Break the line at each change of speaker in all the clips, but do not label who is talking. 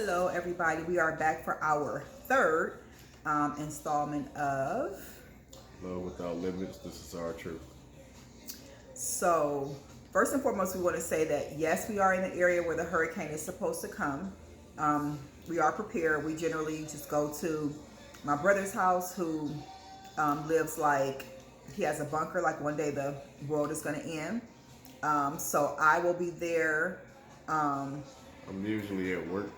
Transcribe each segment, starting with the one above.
Hello, everybody. We are back for our third installment of.
Love Without Limits. This is our truth.
So, first and foremost, we want to say that yes, we are in the area where the hurricane is supposed to come. We are prepared. We generally just go to my brother's house, who lives like he has a bunker, like one day the world is going to end. So, I will be there.
I'm usually at work.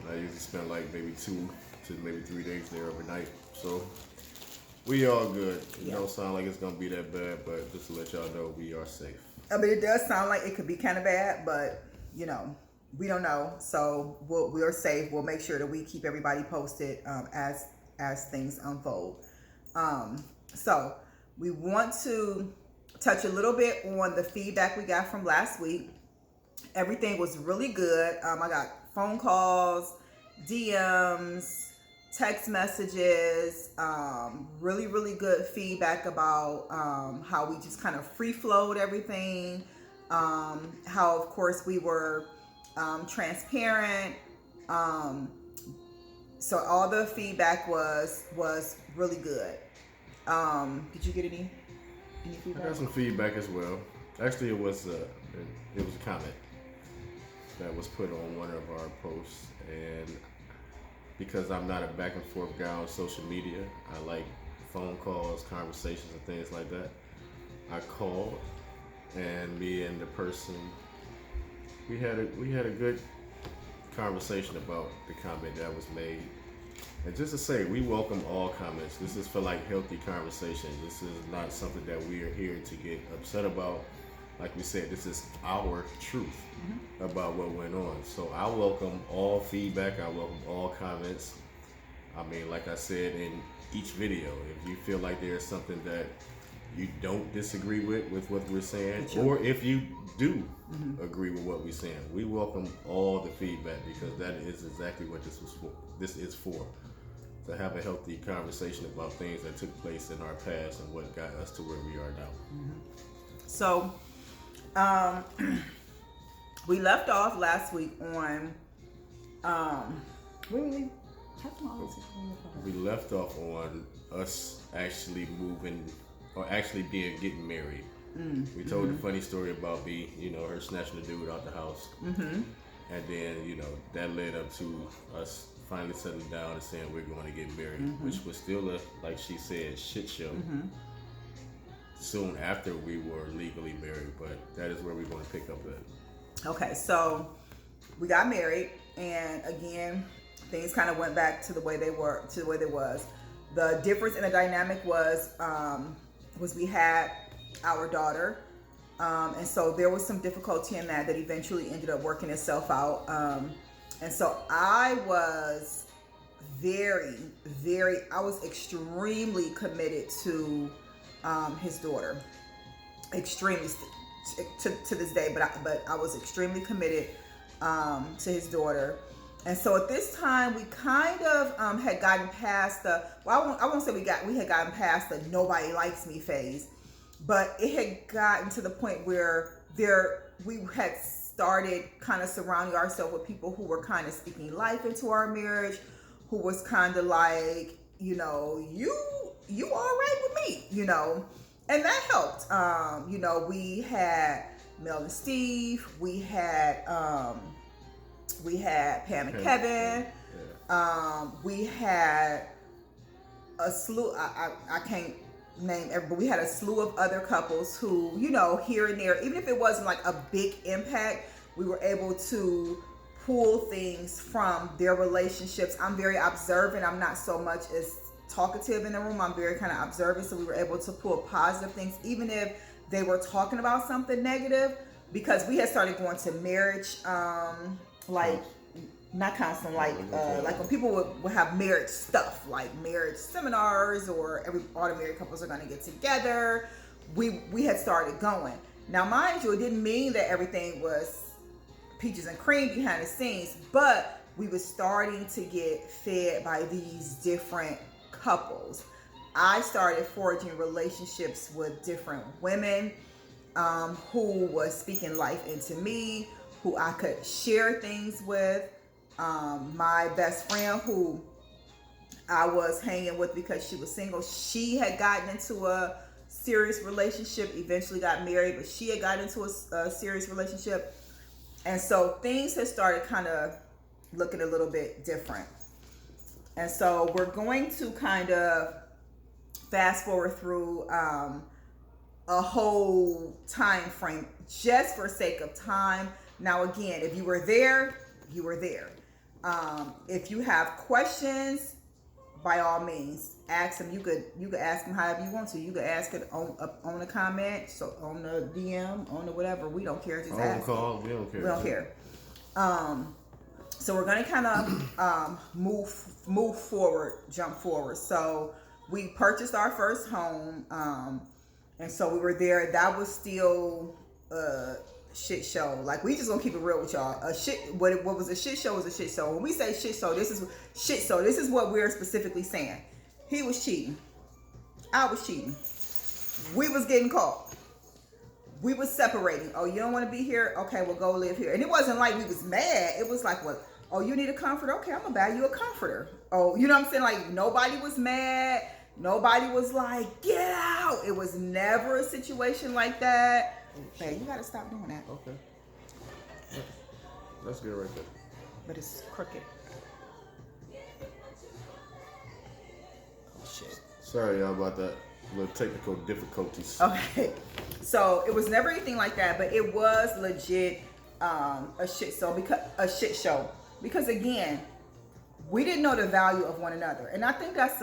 I usually spend like maybe 2 to maybe 3 days there overnight. So we all good. It don't sound like it's gonna be that bad, but just to let y'all know, we are safe.
I mean, it does sound like it could be kind of bad, but we don't know. So we are safe. We'll make sure that we keep everybody posted as things unfold. So we want to touch a little bit on the feedback we got from last week. Everything was really good. I got phone calls, DMs, text messages, really good feedback about how we just kind of free flowed everything. How, of course, we were transparent. So all the feedback was really good. Did you get any feedback?
I got some feedback as well. Actually, it was a comment that was put on one of our posts, and because I'm not a back and forth guy on social media, I like phone calls, conversations, and things like that. I called, and me and the person, we had a good conversation about the comment that was made. And just to say, we welcome all comments. This is for like healthy conversation. This is not something that we are here to get upset about. Like we said, this is our truth about what went on. So I welcome all feedback. I welcome all comments. I mean, like I said in each video, if you feel like there's something that you don't disagree with what we're saying, or if you do agree with what we're saying, we welcome all the feedback, because that is exactly what this is for. To have a healthy conversation about things that took place in our past and what got us to where we are now.
So, we left off last week on
we left off on us actually moving, or actually getting married. We told the funny story about me, her snatching the dude out the house, and then that led up to us finally settling down and saying we're going to get married, which was still a, like she said, shit show. Soon after we were legally married, but that is where we're going to pick up at.
Okay, so we got married, and again, things kind of went back to the way they were, to the way they was. The difference in the dynamic was we had our daughter, and so there was some difficulty in that eventually ended up working itself out. And so I was I was extremely committed to his daughter, extremely to this day, but I was extremely committed to his daughter. And so at this time, we kind of had gotten past the, I won't say we had gotten past the nobody likes me phase, but it had gotten to the point where we had started kind of surrounding ourselves with people who were kind of speaking life into our marriage, who was kind of like, you all right with me, and that helped. We had Mel and Steve, we had Pam and Kevin, we had a slew, I can't name every, but we had a slew of other couples who, here and there, even if it wasn't like a big impact, we were able to pull things from their relationships. I'm very observant. I'm not so much as talkative in the room. I'm very kind of observant. So we were able to pull positive things, even if they were talking about something negative, because we had started going to marriage, not counseling, like when people would have marriage stuff, like marriage seminars, or all the married couples are going to get together. We had started going. Now, mind you, it didn't mean that everything was peaches and cream behind the scenes, but we were starting to get fed by these different couples. I started forging relationships with different women who was speaking life into me, who I could share things with, My best friend, who I was hanging with because she was single, she had gotten into a serious relationship, eventually got married, but she had gotten into a serious relationship. And so things had started kind of looking a little bit different. And so we're going to kind of fast forward through a whole time frame just for sake of time. Now, again, if you were there, you were there. If you have questions, by all means, ask them. You could ask them however you want to. You could ask it on the comment, so on the DM, on the whatever. We don't care. Just ask.
Call. We don't care.
We don't care. So we're gonna kind of move forward, jump forward. So we purchased our first home, and so we were there. That was still a shit show. Like, we just gonna keep it real with y'all. What was a shit show was a shit show. When we say shit show, this is shit show. This is what we're specifically saying. He was cheating. I was cheating. We was getting caught. We was separating. Oh, you don't want to be here? Okay, well, go live here. And it wasn't like we was mad. It was like, what? Oh, you need a comforter? Okay, I'm gonna buy you a comforter. Oh, you know what I'm saying? Like, nobody was mad. Nobody was like, get out. It was never a situation like that. Hey, you gotta stop doing that.
Okay. That's good right there.
But it's crooked. Oh, shit.
Sorry, y'all, about that. Little technical difficulties.
Okay. So it was never anything like that, but it was legit a shit show. Because again, we didn't know the value of one another. And I think that's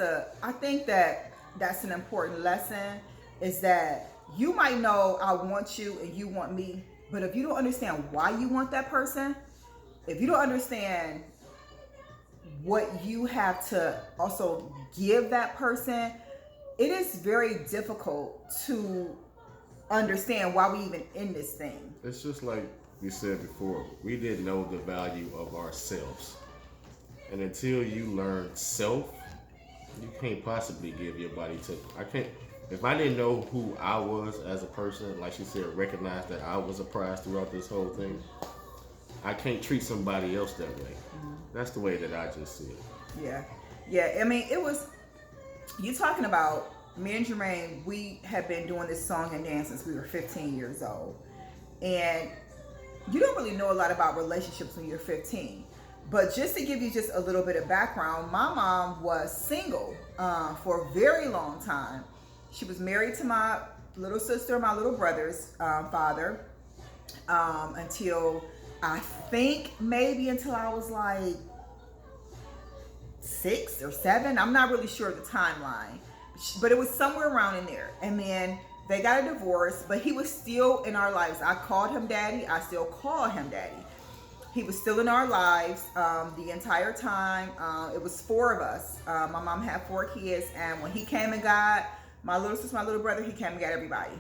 an important lesson, is that you might know I want you and you want me, but if you don't understand why you want that person, if you don't understand what you have to also give that person, it is very difficult to understand why we even in this thing.
It's just like we said before, we didn't know the value of ourselves. And until you learn self, you can't possibly give your body to. If I didn't know who I was as a person, like she said, recognize that I was a prize throughout this whole thing, I can't treat somebody else that way. Mm-hmm. That's the way that I just see it.
Yeah. I mean, it was, you talking about, me and Jermaine, we have been doing this song and dance since we were 15 years old. And you don't really know a lot about relationships when you're 15. But just to give you just a little bit of background, my mom was single for a very long time. She was married to my little sister, my little brother's father, until I think maybe until I was like 6 or 7. I'm not really sure of the timeline, but it was somewhere around in there. And then they got a divorce, but he was still in our lives. I called him daddy. I still call him daddy. He was still in our lives the entire time. It was 4 of us. My mom had 4 kids, and when he came and got my little sister, my little brother, he came and got everybody.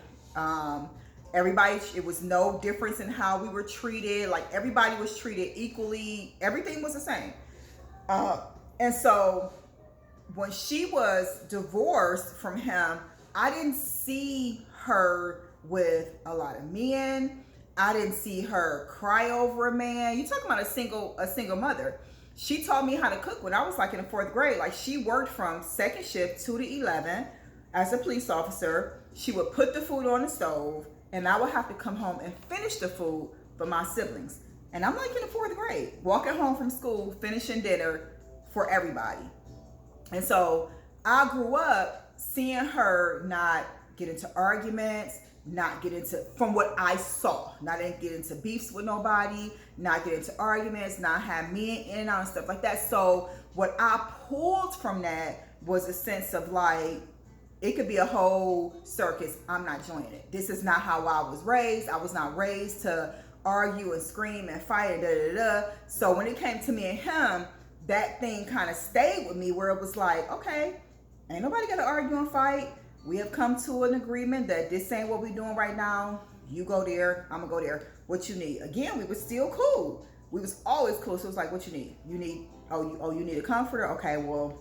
Everybody, it was no difference in how we were treated. Like, everybody was treated equally. Everything was the same. And so when she was divorced from him, I didn't see her with a lot of men. I didn't see her cry over a man. You talking about a single mother. She taught me how to cook when I was like in the 4th grade. Like, she worked from 2nd shift 2 to 11 as a police officer. She would put the food on the stove, and I would have to come home and finish the food for my siblings. And I'm like in the 4th grade, walking home from school, finishing dinner for everybody. And so I grew up seeing her not get into arguments, not get into, from what I saw, not get into beefs with nobody, not get into arguments, not have men in and out and stuff like that. So what I pulled from that was a sense of like, it could be a whole circus. I'm not joining it. This is not how I was raised. I was not raised to argue and scream and fight and da-da-da. So when it came to me and him, that thing kind of stayed with me, where it was like, okay, ain't nobody got to argue and fight. We have come to an agreement that this ain't what we're doing right now. You go there, I'm gonna go there. What you need? Again, we were still cool. We was always cool. So it was like, what you need? You need, you need a comforter? Okay, well,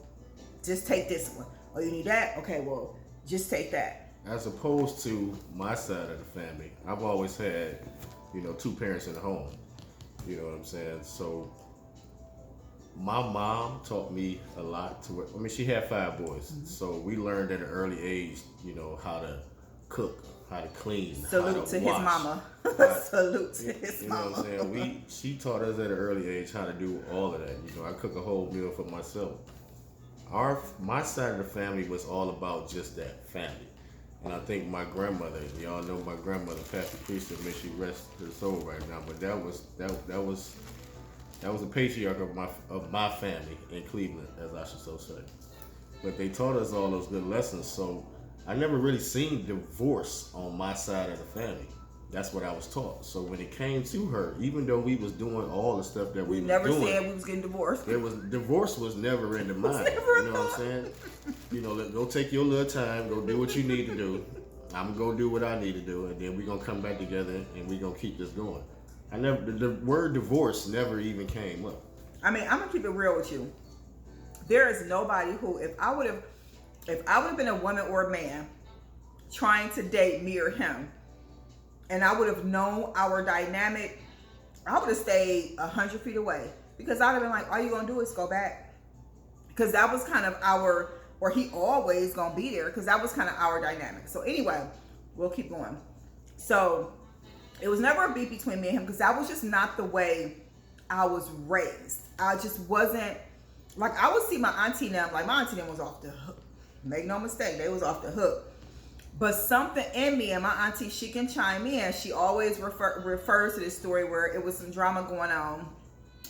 just take this one. Oh, you need that? Okay, well, just take that.
As opposed to my side of the family, I've always had, 2 parents in the home. You know what I'm saying? So my mom taught me a lot. I mean, she had 5 boys, so we learned at an early age, how to cook, how to clean,
Salute
how to
to
wash.
his mama. Salute to his
You know
mama.
what I'm saying? She taught us at an early age how to do all of that. I cook a whole meal for myself. My side of the family was all about just that, family. And I think my grandmother, y'all know my grandmother, Pastor Priester, may she rest her soul right now, but that was the patriarch of my family in Cleveland, as I should so say. But they taught us all those good lessons, so I never really seen divorce on my side of the family. That's what I was taught. So when it came to her, even though we was doing all the stuff that we was
never
doing,
said we was getting divorced.
Divorce was never in the mind. You know what I'm saying? Go take your little time, go do what you need to do. I'm gonna go do what I need to do, and then we're gonna come back together and we're gonna keep this going. The word divorce never even came up.
I mean, I'm gonna keep it real with you. There is nobody who, if I would have been a woman or a man trying to date me or him, and I would have known our dynamic, I would have stayed 100 feet away, because I'd have been like, all you gonna do is go back, because that was kind of or he always gonna be there, because that was kind of our dynamic. So anyway, we'll keep going. So it was never a beef between me and him, because that was just not the way I was raised. I just wasn't, like, I would see my auntie now, like my auntie was off the hook. Make no mistake, they was off the hook. But something in me, and my auntie, she can chime in, she always refers to this story where it was some drama going on.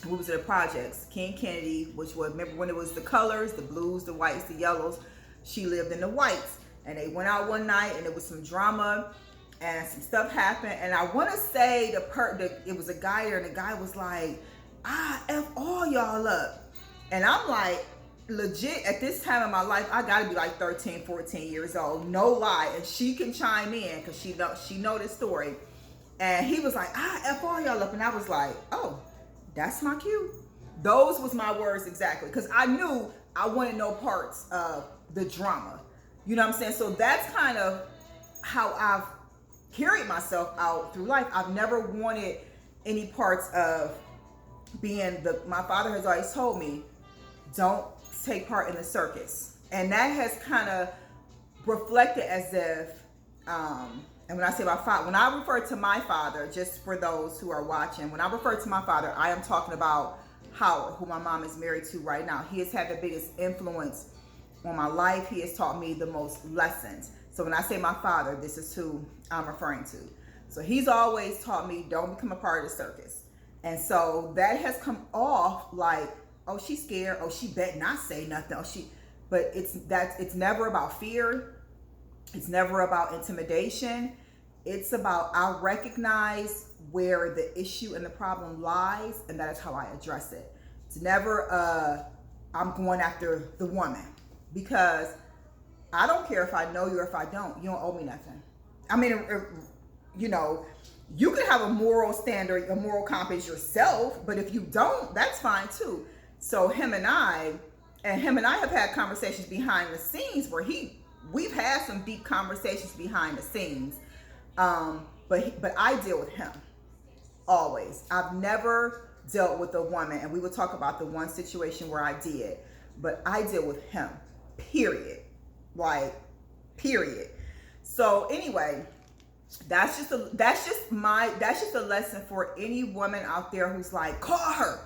We was at the projects, King Kennedy, which was, remember when it was the colors, the blues, the whites, the yellows. She lived in the whites, and they went out one night, and there was some drama, and some stuff happened. And I want to say it was a guy there, and the guy was like, F all y'all up. And I'm like, legit, at this time in my life, I gotta be like 13, 14 years old, no lie. And she can chime in, because she know this story. And he was like, F all y'all up. And I was like, oh, that's my cue. Those was my words exactly, because I knew I wanted no parts of the drama. You know what I'm saying? So that's kind of how I've carried myself out through life. I've never wanted any parts of being my father has always told me, don't take part in the circus. And that has kind of reflected as if, and when I say my father, when I refer to my father, just for those who are watching, when I refer to my father, I am talking about Howard, who my mom is married to right now. He has had the biggest influence on my life. He has taught me the most lessons. So when I say my father, this is who I'm referring to. So he's always taught me, don't become a part of the circus. And so that has come off like, oh, she's scared. Oh, she bet not say nothing. But it's never about fear. It's never about intimidation. It's about, I recognize where the issue and the problem lies, and that is how I address it. It's never, I'm going after the woman, because I don't care if I know you or if I don't. You don't owe me nothing. I mean, you can have a moral standard, a moral compass yourself, but if you don't, that's fine too. So him and I have had conversations behind the scenes where we've had some deep conversations behind the scenes. But I deal with him always. I've never dealt with a woman, and we will talk about the one situation where I did, but I deal with him, period. Like, period. So anyway, that's just a lesson for any woman out there who's like, call her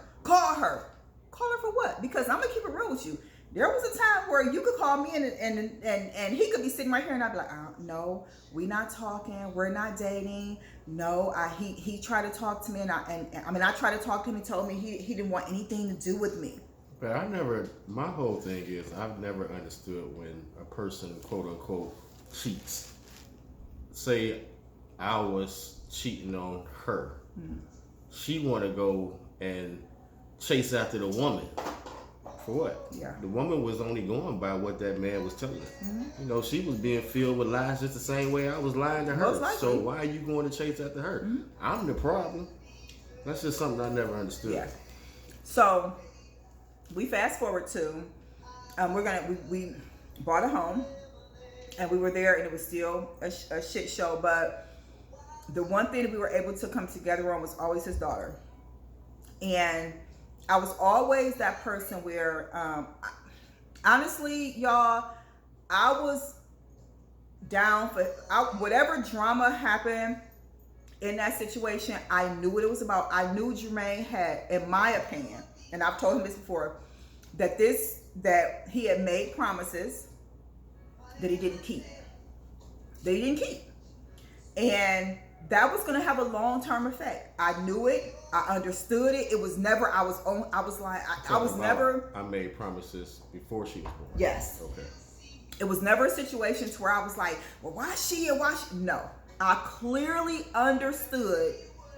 for what? Because I'm gonna keep it real with you. There was a time where you could call me and he could be sitting right here, and I'd be like, no, we not talking, we're not dating. No, he tried to talk to me, and I tried to talk to him. He told me he didn't want anything to do with me.
But my whole thing is, I've never understood when a person, quote unquote, cheats. Say I was cheating on her. Mm-hmm. She want to go and chase after the woman. For what? Yeah. The woman was only going by what that man was telling her. Mm-hmm. She was being filled with lies just the same way I was lying to her. So why are you going to chase after her? Mm-hmm. I'm the problem. That's just something I never understood. Yeah.
So we fast forward to, we bought a home, and we were there, and it was still a shit show. But the one thing that we were able to come together on was always his daughter. And I was always that person where, honestly, y'all, I was down for whatever drama happened in that situation. I knew what it was about. I knew Jermaine had, in my opinion, and I've told him this before, that he had made promises that he didn't keep. And that was going to have a long-term effect. I knew it. I understood it. It was never, I
made promises before she was born.
Yes.
Okay.
It was never a situation to where I was like, well, why she and why she? No. I clearly understood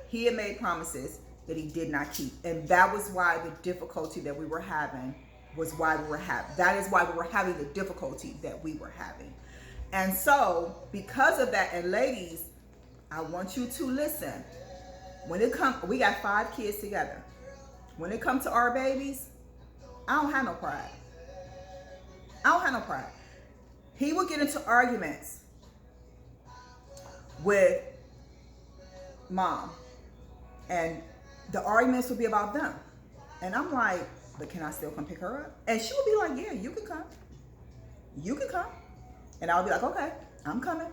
he had made promises that he did not keep. And that was why the difficulty that we were having that is why we were having the difficulty that we were having. And so, because of that, and ladies, I want you to listen. We got 5 kids together. When it comes to our babies, I don't have no pride. He would get into arguments with mom, and the arguments would be about them. And I'm like, but can I still come pick her up? And she would be like, yeah, you can come. And I would be like, okay, I'm coming.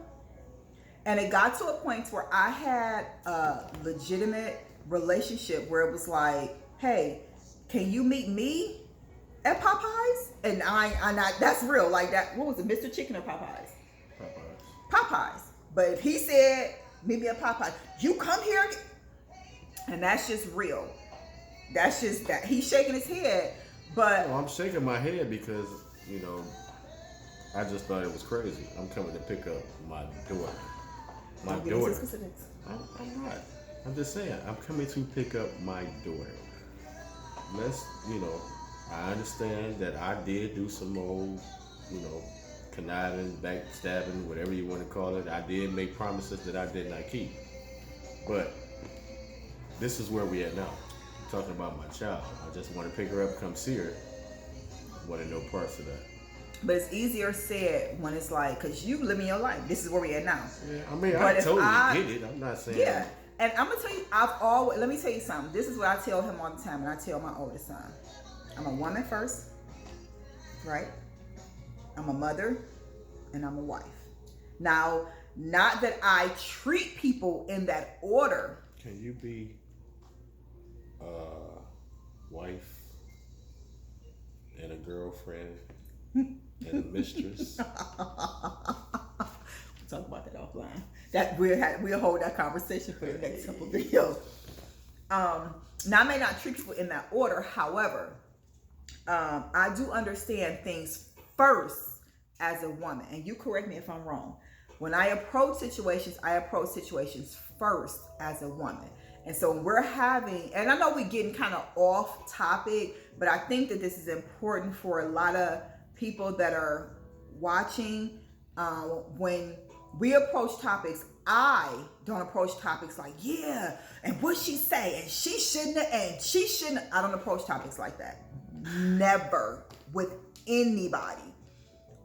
And it got to a point where I had a legitimate relationship where it was like, hey, can you meet me at Popeyes? And that's real. Like that, what was it, Mr. Chicken or Popeyes? Popeyes. But if he said, meet me at Popeyes, you come here. And that's just real. That's just that. He's shaking his head. But
I'm shaking my head because, I just thought it was crazy. I'm coming to pick up my daughter. I'm not. I'm just saying, I'm coming to pick up my daughter. I understand that I did do some old, conniving, backstabbing, whatever you want to call it. I did make promises that I did not keep. But this is where we at now. I'm talking about my child. I just want to pick her up, come see her. I want to know parts of that.
But it's easier said when it's like, because you living your life. This is where we at now.
Yeah, I totally get it. I'm not saying.
Yeah. And I'm going to tell you, let me tell you something. This is what I tell him all the time, and I tell my oldest son. I'm a woman first, right? I'm a mother, and I'm a wife. Now, not that I treat people in that order.
Can you be a wife and a girlfriend and a mistress?
We'll talk about that offline. We'll hold that conversation for the next couple videos. Now, I may not treat people in that order. However, I do understand things first as a woman. And you correct me if I'm wrong. When I approach situations first as a woman. And so we're having, and I know we're getting kind of off topic, but I think that this is important for a lot of people that are watching. When we approach topics, I don't approach topics like, yeah, and what she say, and she shouldn't, I don't approach topics like that. Never with anybody.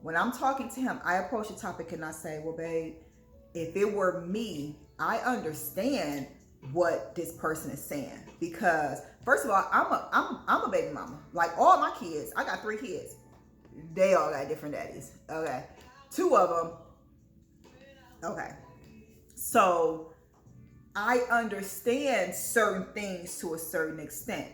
When I'm talking to him, I approach a topic and I say, well, babe, if it were me, I understand what this person is saying. Because first of all, I'm a baby mama. Like all my kids, I got 3 kids. They all got different daddies. Okay. 2 of them. Okay. So I understand certain things to a certain extent.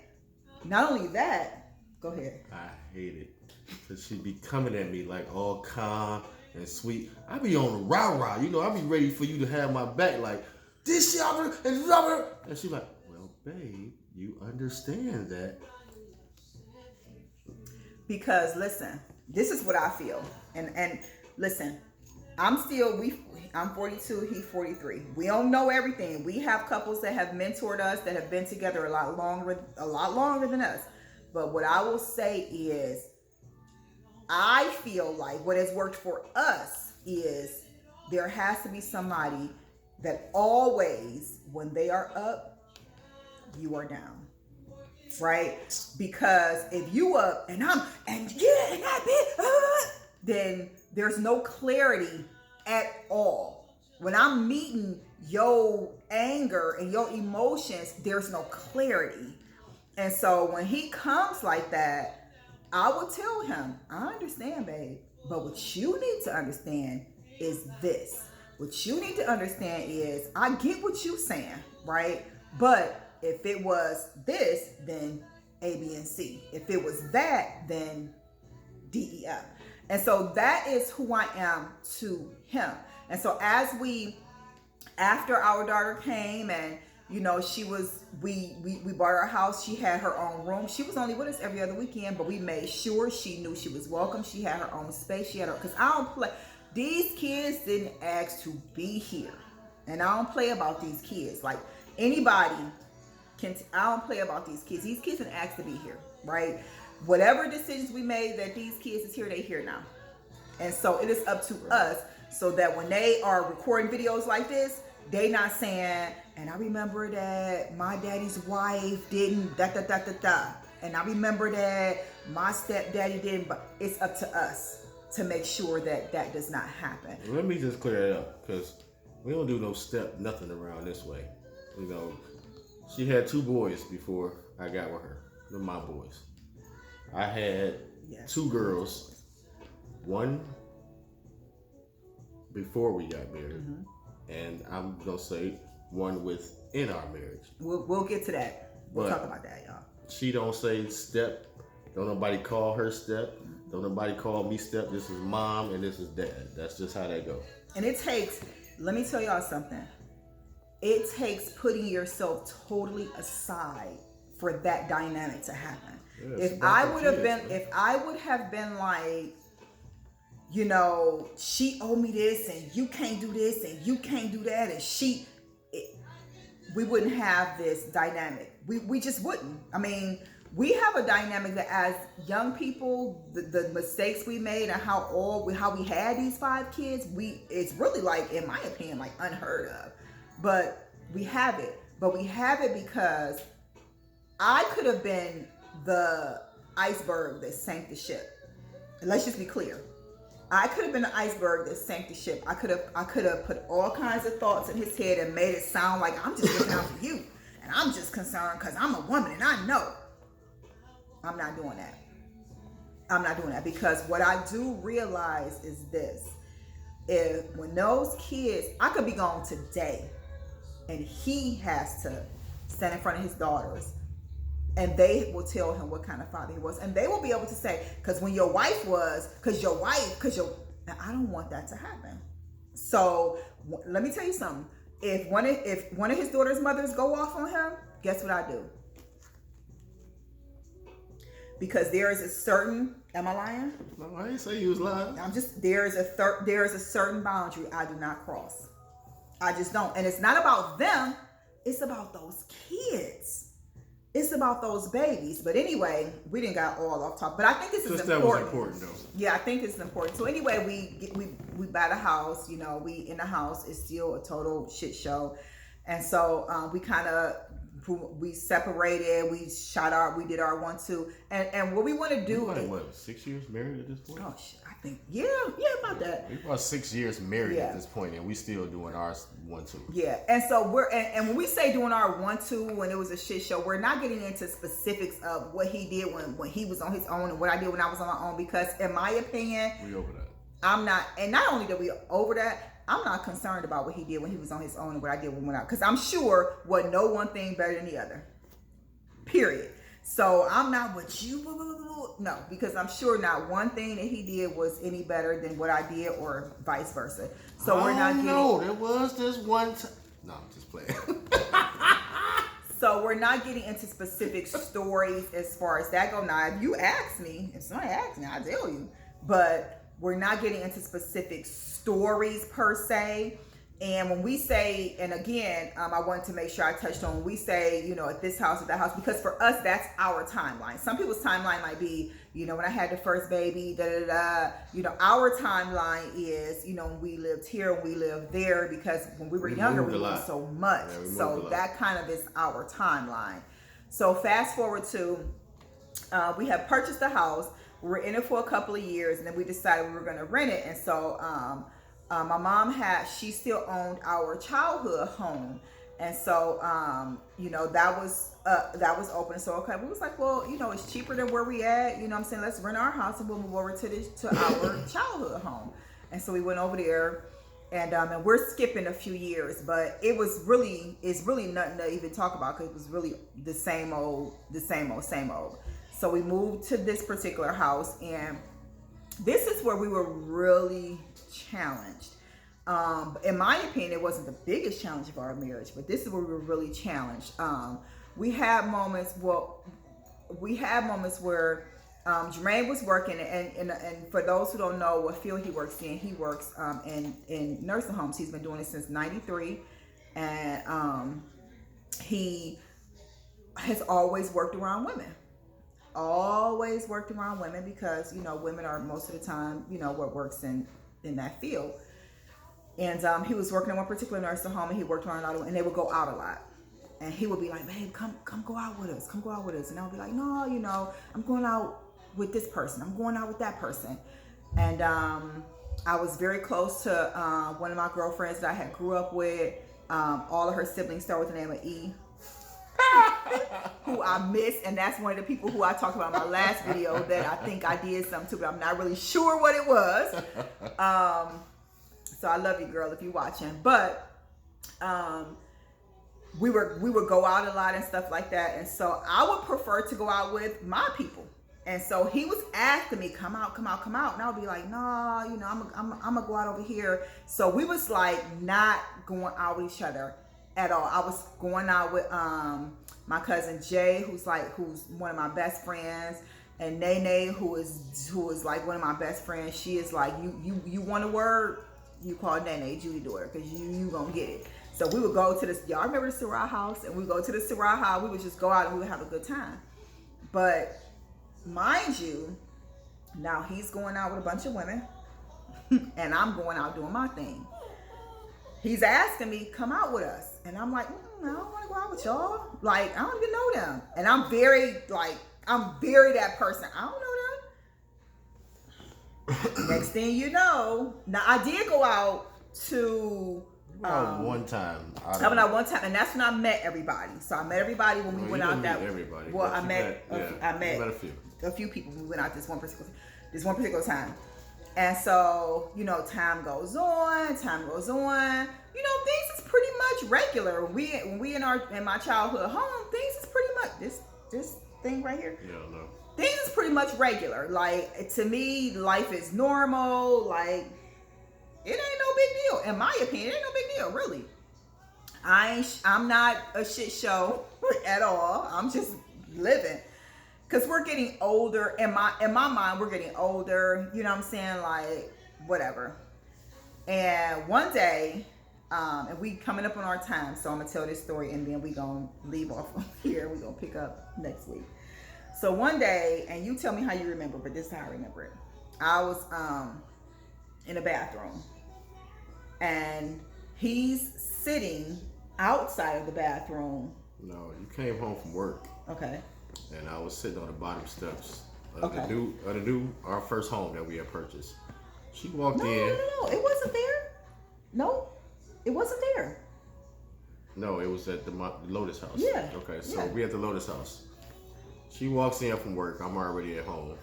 Not only that, go ahead.
I hate it. Because she be coming at me like all calm and sweet. I be on the rah-rah. I be ready for you to have my back like, this shit, and she like, well, babe, you understand that.
Because listen, this is what I feel. And listen, I'm 42, he's 43. We don't know everything. We have couples that have mentored us, that have been together a lot longer than us. But what I will say is, I feel like what has worked for us is there has to be somebody that always, when they are up, you are down. Right? Because if you up and then there's no clarity at all. When I'm meeting your anger and your emotions, there's no clarity. And so when he comes like that, I will tell him, I understand, babe, but what you need to understand is this. What you need to understand is, I get what you're saying, right? But if it was this, then A, B, and C. If it was that, then D, E, F. And so that is who I am to him. And so after our daughter came and, you know, we bought our house. She had her own room. She was only with us every other weekend, but we made sure she knew she was welcome. She had her own space. Because I don't play. These kids didn't ask to be here. And I don't play about these kids. Like anybody I don't play about these kids. These kids didn't ask to be here, right? Whatever decisions we made that these kids is here, they here now. And so it is up to us so that when they are recording videos like this, they not saying, and I remember that my daddy's wife didn't and I remember that my stepdaddy didn't, but it's up to us to make sure that that does not happen.
Let me just clear that up, because we don't do no step nothing around this way. You know, she had 2 boys before I got with her. They're my boys. I had 2 girls, one before we got married, and I'm gonna say one within our marriage.
We'll get to that. We'll talk about that, y'all.
She don't say step. Don't nobody call her step. Don't nobody call me step. This is mom and this is dad. That's just how that goes.
And it takes, let me tell y'all something. It takes putting yourself totally aside for that dynamic to happen. Yeah, if I would have been like, you know, she owe me this and you can't do this and you can't do that, and we wouldn't have this dynamic. We just wouldn't. I mean, we have a dynamic that as young people, the mistakes we made and how we had these 5 kids, it's really, like, in my opinion, like unheard of. But we have it. But we have it because I could have been the iceberg that sank the ship. And let's just be clear. I could have been the iceberg that sank the ship. I could have put all kinds of thoughts in his head and made it sound like I'm just looking out for you. And I'm just concerned because I'm a woman and I know. I'm not doing that. I'm not doing that, because what I do realize is this. When those kids, I could be gone today and he has to stand in front of his daughters and they will tell him what kind of father he was. And they will be able to say, because when your wife was, now, I don't want that to happen. So let me tell you something. If one of his daughter's mothers go off on him, guess what I do? Because there is a certain, am I lying?
No, I didn't say you was lying.
There is a certain boundary I do not cross. I just don't. And it's not about them. It's about those kids. It's about those babies. But anyway, we didn't got all off top. But I think this is important.
That was important, though.
Yeah, I think it's important. So anyway, we buy the house. You know, we in the house. It's still a total shit show. And so we separated. We did our 1-2. And what we want to do
is what, 6 years married at this point?
Oh shit, I think yeah, about that.
We about 6 years married at this point, and we still doing our 1-2.
Yeah, and so and when we say doing our 1-2 when it was a shit show, we're not getting into specifics of what he did when he was on his own and what I did when I was on my own, because in my opinion,
we over that.
I'm not, and not only that we over that, I'm not concerned about what he did when he was on his own and what I did when I, because I'm sure what no one thing better than the other. Period. So I'm not what you, no, because I'm sure not one thing that he did was any better than what I did, or vice versa. So we're not getting.
No, there was this one time. No, I'm just playing.
So we're not getting into specific stories as far as that go. Now, if you ask me, if somebody asks me, I'll tell you. But we're not getting into specific stories per se. And when we say, and again, I wanted to make sure I touched on, when we say, you know, at this house, at that house, because for us, that's our timeline. Some people's timeline might be, you know, when I had the first baby, you know, our timeline is, you know, when we lived here, we lived there, because when we were younger, we moved so much. Yeah, so that kind of is our timeline. So fast forward to, we have purchased the house. We were in it for a couple of years, and then we decided we were going to rent it. And so, my mom she still owned our childhood home. And so, you know, that was that was open. So okay, we was like, well, you know, it's cheaper than where we at. You know what I'm saying? Let's rent our house and we'll move over to our childhood home. And so we went over there, and we're skipping a few years, but it's really nothing to even talk about because it was really the same old. So we moved to this particular house, and this is where we were really challenged. In my opinion, it wasn't the biggest challenge of our marriage, but this is where we were really challenged. We had moments where Jermaine was working, and for those who don't know what field he works in, he works in nursing homes. He's been doing it since '93, and he has always worked around women. Always worked around women because, you know, women are most of the time, you know, what works in that field. And he was working in one particular nursing home, and he worked around a lot of, and they would go out a lot. And he would be like, babe, come go out with us. Come go out with us. And I would be like, no, you know, I'm going out with this person. I'm going out with that person. And I was very close to one of my girlfriends that I had grew up with. All of her siblings start with the name of E. Who I miss, and that's one of the people who I talked about in my last video that I think I did something to, but I'm not really sure what it was. So I love you, girl, if you're watching. But we would go out a lot and stuff like that, and so I would prefer to go out with my people. And so he was asking me, come out, and I would be like, no, you know, I'm gonna go out over here. So we was like not going out with each other at all. I was going out with my cousin Jay, who's one of my best friends, and Nene, who is like one of my best friends. She is like, you want a word, you call Nene Judy daughter, because you gonna get it. So we would go to this, y'all remember the Sarah house, and we go to the Sarah house. We would just go out and we would have a good time. But mind you, now he's going out with a bunch of women, and I'm going out doing my thing. He's asking me, come out with us. And I'm like, I don't want to go out with y'all. Like, I don't even know them. And I'm very that person. I don't know them. Next thing you know, now I did go out to...
one time.
I went out one time, and that's when I met everybody. So I met everybody when we went out that...
everybody.
Well, I met
a few Yeah, no.
Things is pretty much regular. Like, to me, life is normal. Like, it ain't no big deal. In my opinion, it ain't no big deal, really. I'm not a shit show at all. I'm just living. Because we're getting older. In my mind, we're getting older. You know what I'm saying? Like, whatever. And one day, and we coming up on our time, so I'm going to tell this story, and then we going to leave off of here. We're going to pick up next week. So one day, and you tell me how you remember, but this is how I remember it. I was in the bathroom, and he's sitting outside of the bathroom.
No, you came home from work.
Okay.
And I was sitting on the bottom steps of our first home that we had purchased. She walked in.
No, it wasn't there. No, it wasn't there.
No, it was at the Lotus house.
Yeah.
Okay, so we at the Lotus house. She walks in from work. I'm already at home.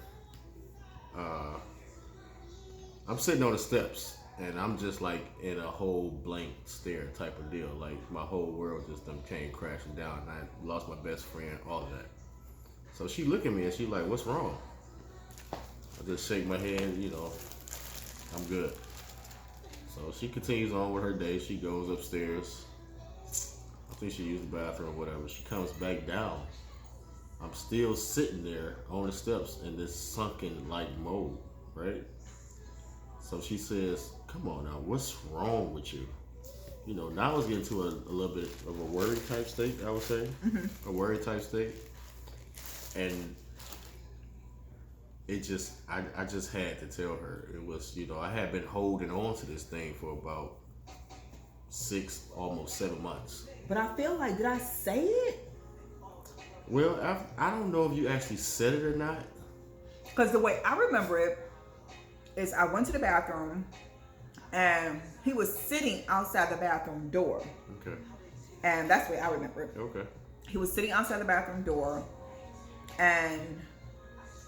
I'm sitting on the steps, and I'm just like in a whole blank stare type of deal. Like, my whole world just came crashing down, and I lost my best friend, all of that. So she look at me and she like, what's wrong? I just shake my head, you know, I'm good. So she continues on with her day. She goes upstairs. I think she used the bathroom or whatever. She comes back down. I'm still sitting there on the steps in this sunken like mode, right? So she says, come on now, what's wrong with you? You know, now it's getting to a little bit of a worry type state, I would say. Mm-hmm. A worry type state. And it just, I just had to tell her. It was, you know, I had been holding on to this thing for about 6, almost 7 months.
But I feel like, did I say it?
Well, I don't know if you actually said it or not.
Because the way I remember it is I went to the bathroom and he was sitting outside the bathroom door.
Okay.
And that's the way I remember it.
Okay.
he was sitting outside the bathroom door, and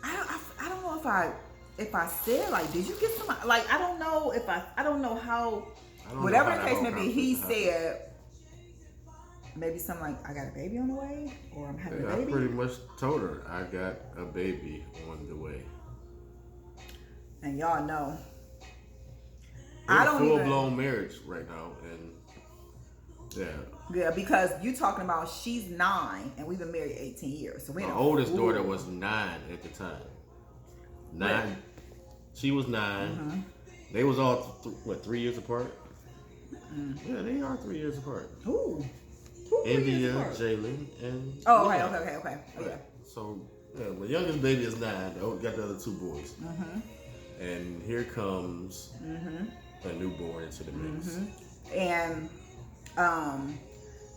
I don't know if I said, like, did you get some, like, I don't know how, whatever the case may be, he said maybe something like, I got a baby on the way, or I'm having a baby.
I pretty much told her I got a baby on the way.
And y'all know,
I don't full blown marriage right now, and
yeah, because you talking about she's 9 and we've been married 18 years. So
my oldest daughter was 9 at the time. 9, right. She was 9. Mm-hmm. They was all 3 years apart. Mm-hmm. Yeah, they are 3 years apart.
Ooh.
India, Jalen, and
okay. Oh,
right.
Yeah.
So my youngest baby is 9. Got the other 2 boys. Mm-hmm. And here comes a newborn into the mix.
Mm-hmm. And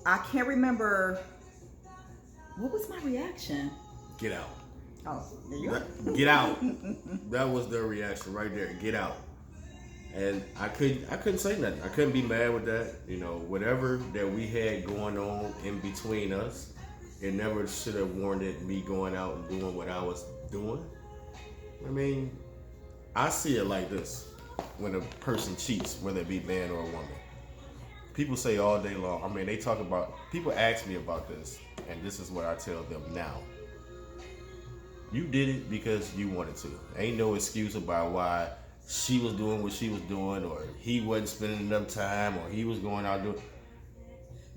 I can't remember, what was my reaction?
Get out.
Oh, there you go.
Get out. That was their reaction right there. Get out. And I couldn't say nothing. I couldn't be mad with that. You know, whatever that we had going on in between us, it never should have warranted me going out and doing what I was doing. I mean, I see it like this. When a person cheats, whether it be man or a woman, people say all day long, I mean, people ask me about this, and this is what I tell them now. You did it because you wanted to. Ain't no excuse about why she was doing what she was doing, or he wasn't spending enough time, or he was going out doing.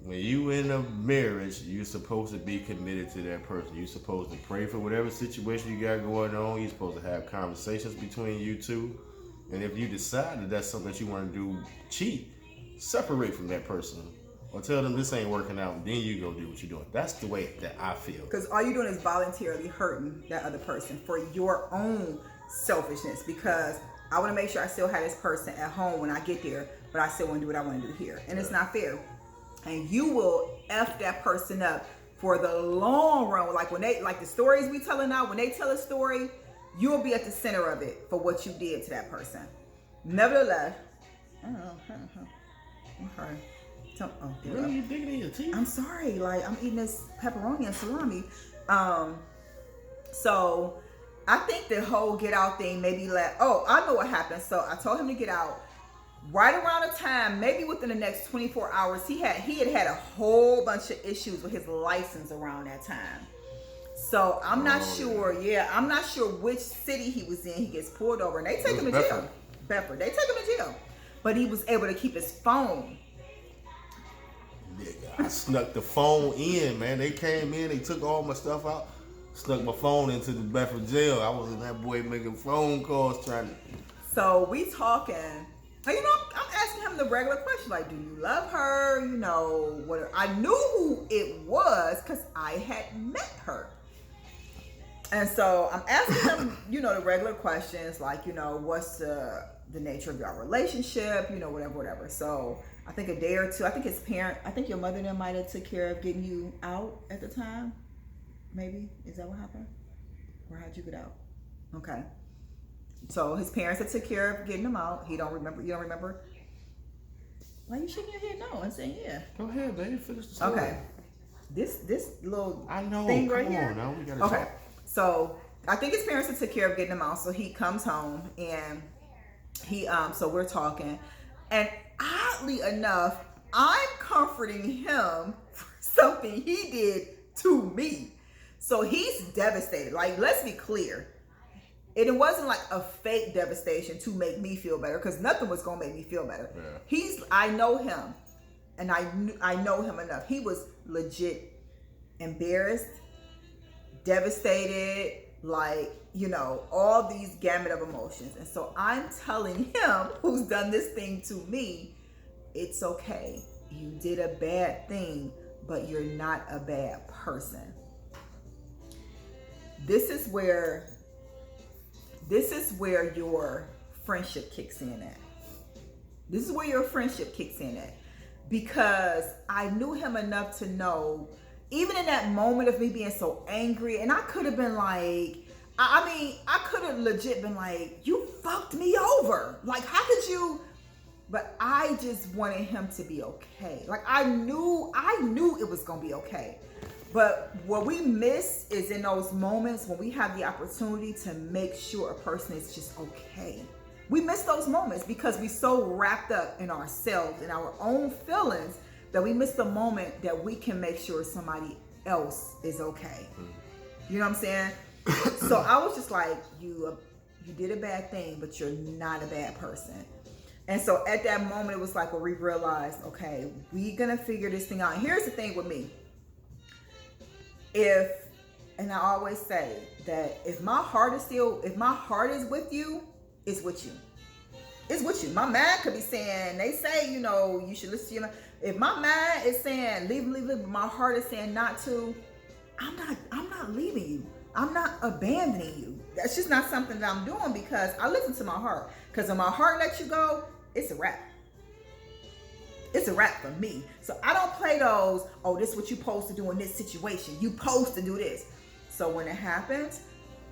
When you in a marriage, you're supposed to be committed to that person. You're supposed to pray for whatever situation you got going on. You're supposed to have conversations between you two. And if you decide that that's something that you want to do, cheat, separate from that person. Or tell them this ain't working out, and then you go do what you're doing. That's the way that I feel.
Because all you're doing is voluntarily hurting that other person for your own selfishness. Because I want to make sure I still have this person at home when I get there, but I still want to do what I want to do here. And it's not fair. And you will F that person up for the long run. Like the stories we telling now, when they tell a story, you'll be at the center of it for what you did to that person. Nevertheless, okay.
Really, you digging in your teeth?
I'm sorry, like I'm eating this pepperoni and salami. So I think the whole get out thing maybe I know what happened. So I told him to get out. Right around the time, maybe within the next 24 hours, he had a whole bunch of issues with his license around that time. So I'm not sure. Yeah, I'm not sure which city he was in. He gets pulled over and they take him to jail. Bedford. They take him to jail. But he was able to keep his phone.
I snuck the phone in, man. They came in, they took all my stuff out, snuck my phone into the Bedford jail. I was in that boy making phone calls trying to.
So we talking. You know, I'm asking him the regular question, like, do you love her? You know, what? I knew who it was because I had met her. And so I'm asking him, you know, the regular questions, like, you know, what's the nature of your relationship, you know, whatever. So I think a day or two, I think your mother then might have took care of getting you out at the time. Maybe? Is that what happened? Or how'd you get out? Okay. So his parents had took care of getting him out. He don't remember. You don't remember? Why are you shaking your head no and saying yeah?
Go ahead, baby. Finish the story.
Okay. This little
thing
right here.
Now we gotta
okay.
talk.
So I think his parents had took care of getting him out. So he comes home and he so we're talking, and oddly enough, I'm comforting him for something he did to me. So he's devastated. Like, let's be clear. It wasn't like a fake devastation to make me feel better, because nothing was gonna make me feel better. Yeah. I know him, and I know him enough. He was legit embarrassed, devastated, like, you know, all these gamut of emotions. And so I'm telling him, who's done this thing to me, it's okay. You did a bad thing, but you're not a bad person. This is where your friendship kicks in at. This is where your friendship kicks in at. Because I knew him enough to know, even in that moment of me being so angry, and I could have been like, I could have legit been like, you fucked me over. Like, how could you? But I just wanted him to be okay. Like, I knew it was gonna be okay. But what we miss is in those moments when we have the opportunity to make sure a person is just okay. We miss those moments because we so wrapped up in ourselves and our own feelings that we miss the moment that we can make sure somebody else is okay. You know what I'm saying? So I was just like, you did a bad thing, but you're not a bad person. And so at that moment, it was like where we realized, okay, we're gonna figure this thing out. And here's the thing with me. And I always say that if my heart is with you, it's with you. It's with you. My mind could be saying, they say, you know, you should listen to your mind. If my mind is saying leave, but my heart is saying not to, I'm not leaving you. I'm not abandoning you. That's just not something that I'm doing because I listen to my heart. Because if my heart lets you go, it's a wrap. It's a wrap for me. So I don't play those, oh, this is what you're supposed to do in this situation. You supposed to do this. So when it happens,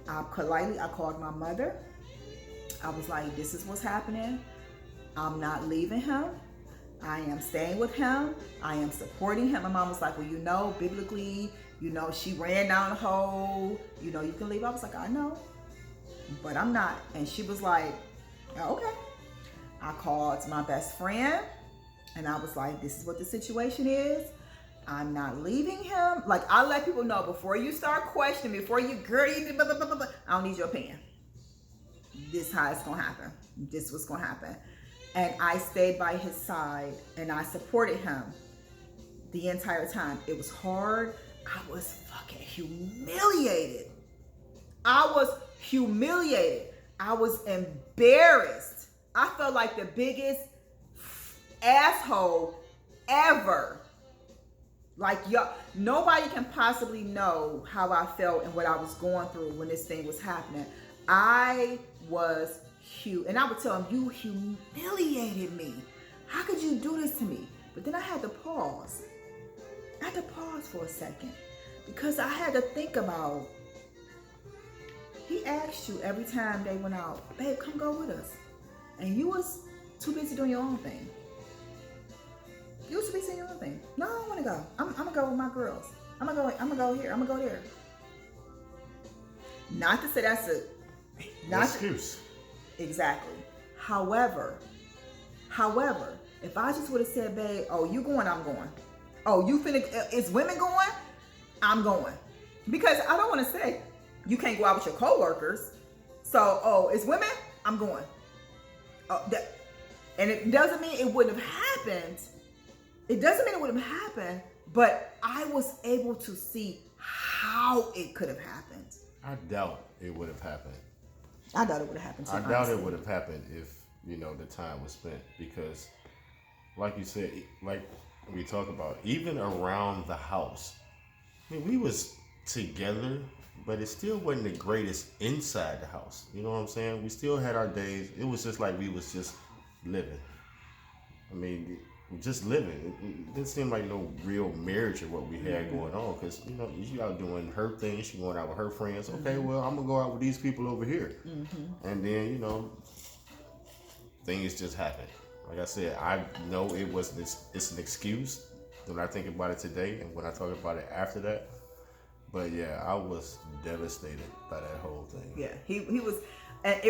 I called my mother. I was like, this is what's happening. I'm not leaving him. I am staying with him. I am supporting him. My mom was like, well, you know, biblically, you know, she ran down the hole. You know, you can leave. I was like, I know, but I'm not. And she was like, oh, okay. I called my best friend and I was like, this is what the situation is. I'm not leaving him. Like, I let people know before you start questioning, before you, girl, blah, blah, blah, blah, blah, I don't need your opinion. This is how it's going to happen. This is what's going to happen. And I stayed by his side and I supported him the entire time. It was hard. I was fucking humiliated. I was embarrassed. I felt like the biggest asshole ever. Like, y'all, nobody can possibly know how I felt and what I was going through when this thing was happening. I was huge. And I would tell him, you humiliated me. How could you do this to me? But then I had to pause. I had to pause for a second because I had to think about, he asked you every time they went out, babe, come go with us. And you was too busy doing your own thing. You was too busy doing your own thing. No, I don't want to go. I'm going to go with my girls. I'm going to go here. I'm going to go there. Not to say that's a...
Not excuse.
Exactly. However, if I just would have said, babe, oh, you going, I'm going. Oh, you finna, is women going? I'm going. Because I don't want to say, you can't go out with your coworkers. So, oh, it's women? I'm going. Oh, and it doesn't mean it wouldn't have happened. It doesn't mean it wouldn't have happened, but I was able to see how it could have happened.
I doubt it would have happened.
I doubt it would have happened too,
I doubt it would have happened if, you know, the time was spent because, like you said, like we talk about, even around the house, I mean, we was together, but it still wasn't the greatest inside the house. You know what I'm saying? We still had our days. It was just like we was just living. I mean, just living. It didn't seem like no real marriage or what we had going on because, you know, she out doing her thing. She going out with her friends. Okay, well, I'm going to go out with these people over here. And then, you know, things just happen. Like I said, I know it's an excuse when I think about it today and when I talk about it after that. But yeah, I was devastated by that whole thing.
Yeah, he was, and it